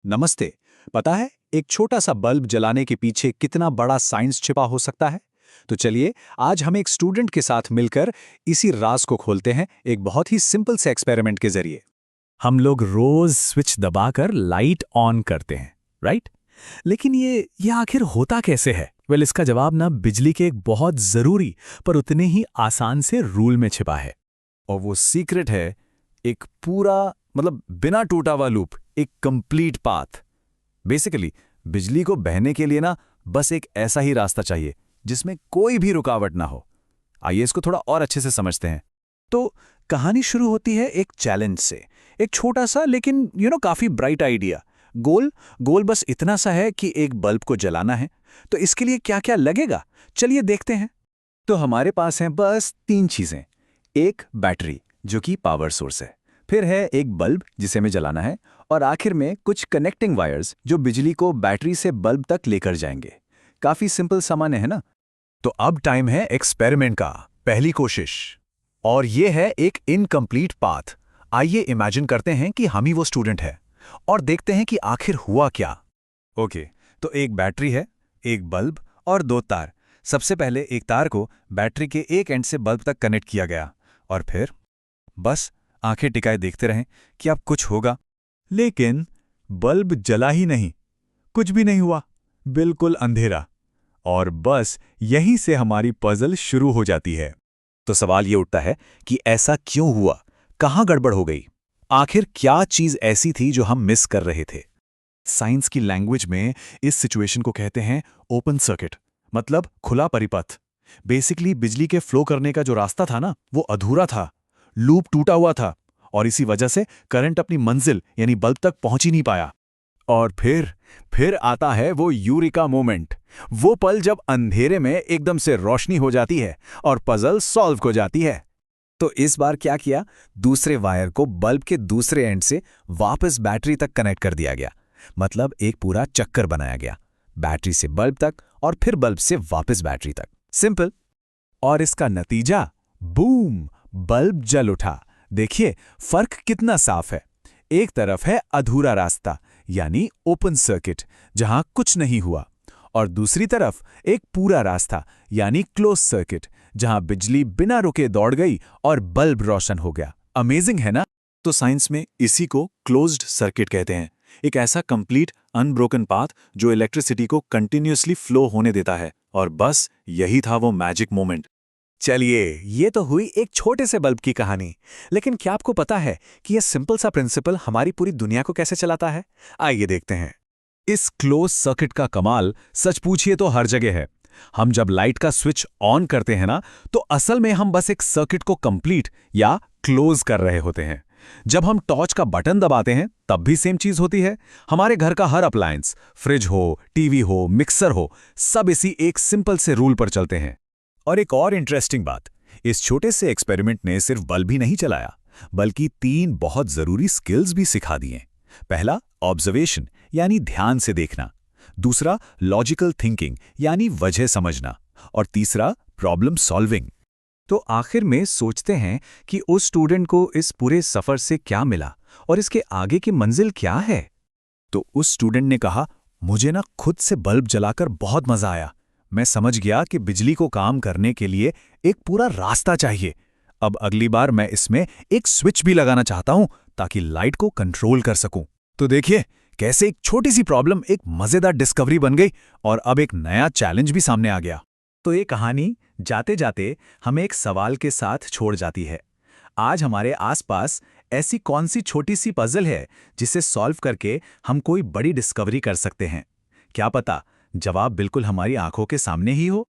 नमस्ते। पता है एक छोटा सा बल्ब जलाने के पीछे कितना बड़ा साइंस छिपा हो सकता है? तो चलिए आज हम एक स्टूडेंट के साथ मिलकर इसी राज को खोलते हैं एक बहुत ही सिंपल से एक्सपेरिमेंट के जरिए। हम लोग रोज स्विच दबाकर लाइट ऑन करते हैं, राइट? लेकिन ये आखिर होता कैसे है? इसका जवाब ना बिजली के एक बहुत जरूरी पर उतने ही आसान से रूल में छिपा है। और वो सीक्रेट है एक पूरा बिना टूटा हुआ लूप, एक कंप्लीट पाथ। बेसिकली बिजली को बहने के लिए ना बस एक ऐसा ही रास्ता चाहिए जिसमें कोई भी रुकावट ना हो। आइए इसको थोड़ा और अच्छे से समझते हैं। तो कहानी शुरू होती है एक चैलेंज से। एक छोटा सा लेकिन काफी ब्राइट आइडिया। गोल गोल बस इतना सा है कि एक बल्ब को जलाना है। तो इसके लिए क्या क्या लगेगा, चलिए देखते हैं। तो हमारे पास हैं बस 3 चीजें। एक बैटरी जो कि पावर सोर्स है, फिर है एक बल्ब जिसे हमें जलाना है, और आखिर में कुछ कनेक्टिंग वायर्स जो बिजली को बैटरी से बल्ब तक लेकर जाएंगे। काफी सिंपल सामान है ना? तो अब टाइम है एक्सपेरिमेंट का, पहली कोशिश। और ये है एक इनकम्प्लीट पाथ। आइए इमेजिन करते हैं कि हम ही वो स्टूडेंट है और देखते हैं कि आखिर हुआ क्या। ओके, तो एक बैटरी है, एक बल्ब और 2 तार। सबसे पहले एक तार को बैटरी के एक एंड से बल्ब तक कनेक्ट किया गया और फिर बस आंखें टिकाए देखते रहें कि अब कुछ होगा। लेकिन बल्ब जला ही नहीं, कुछ भी नहीं हुआ, बिल्कुल अंधेरा। और बस यहीं से हमारी पजल शुरू हो जाती है। तो सवाल ये उठता है कि ऐसा क्यों हुआ, कहाँ गड़बड़ हो गई? आखिर क्या चीज ऐसी थी जो हम मिस कर रहे थे? साइंस की लैंग्वेज में इस सिचुएशन को कहते हैं ओपन सर्किट, मतलब खुला परिपथ। बेसिकली बिजली के फ्लो करने का जो रास्ता था ना, वो अधूरा था, लूप टूटा हुआ था और इसी वजह से करंट अपनी मंजिल यानी बल्ब तक पहुंच ही नहीं पाया। और फिर आता है वो यूरिका मोमेंट, वो पल जब अंधेरे में एकदम से रोशनी हो जाती है और पजल सॉल्व हो जाती है। तो इस बार क्या किया, दूसरे वायर को बल्ब के दूसरे एंड से वापस बैटरी तक कनेक्ट कर दिया गया। मतलब एक पूरा चक्कर बनाया गया, बैटरी से बल्ब तक और फिर बल्ब से वापस बैटरी तक। सिंपल। और इसका नतीजा, बूम, बल्ब जल उठा। देखिए फर्क कितना साफ है। एक तरफ है अधूरा रास्ता यानी ओपन सर्किट जहां कुछ नहीं हुआ, और दूसरी तरफ एक पूरा रास्ता यानी क्लोज सर्किट जहां बिजली बिना रुके दौड़ गई और बल्ब रोशन हो गया। अमेजिंग है ना? तो साइंस में इसी को क्लोज्ड सर्किट कहते हैं, एक ऐसा कंप्लीट अनब्रोकन पाथ जो इलेक्ट्रिसिटी को कंटिन्यूअसली फ्लो होने देता है। और बस यही था वो मैजिक मोमेंट। चलिए, ये तो हुई एक छोटे से बल्ब की कहानी, लेकिन क्या आपको पता है कि यह सिंपल सा प्रिंसिपल हमारी पूरी दुनिया को कैसे चलाता है? आइए देखते हैं। इस क्लोज सर्किट का कमाल सच पूछिए तो हर जगह है। हम जब लाइट का स्विच ऑन करते हैं ना, तो असल में हम बस एक सर्किट को कंप्लीट या क्लोज कर रहे होते हैं। जब हम टॉर्च का बटन दबाते हैं तब भी सेम चीज होती है। हमारे घर का हर अप्लायंस, फ्रिज हो, टीवी हो, मिक्सर हो, सब इसी एक सिंपल से रूल पर चलते हैं। और एक और इंटरेस्टिंग बात, इस छोटे से एक्सपेरिमेंट ने सिर्फ बल्ब ही नहीं चलाया, बल्कि 3 बहुत जरूरी स्किल्स भी सिखा दिए। पहला, ऑब्जर्वेशन यानी ध्यान से देखना। दूसरा, लॉजिकल थिंकिंग यानी वजह समझना। और तीसरा, प्रॉब्लम सॉल्विंग। तो आखिर में सोचते हैं कि उस स्टूडेंट को इस पूरे सफर से क्या मिला और इसके आगे की मंजिल क्या है। तो उस स्टूडेंट ने कहा, मुझे ना खुद से बल्ब जलाकर बहुत मजा आया। मैं समझ गया कि बिजली को काम करने के लिए एक पूरा रास्ता चाहिए। अब अगली बार मैं इसमें एक स्विच भी लगाना चाहता हूं ताकि लाइट को कंट्रोल कर सकूं। तो देखिए कैसे एक छोटी सी प्रॉब्लम एक मजेदार डिस्कवरी बन गई और अब एक नया चैलेंज भी सामने आ गया। तो ये कहानी जाते जाते हमें एक सवाल के साथ छोड़ जाती है। आज हमारे आसपास ऐसी कौन सी छोटी सी पजल है जिसे सॉल्व करके हम कोई बड़ी डिस्कवरी कर सकते हैं? क्या पता जवाब बिल्कुल हमारी आंखों के सामने ही हो।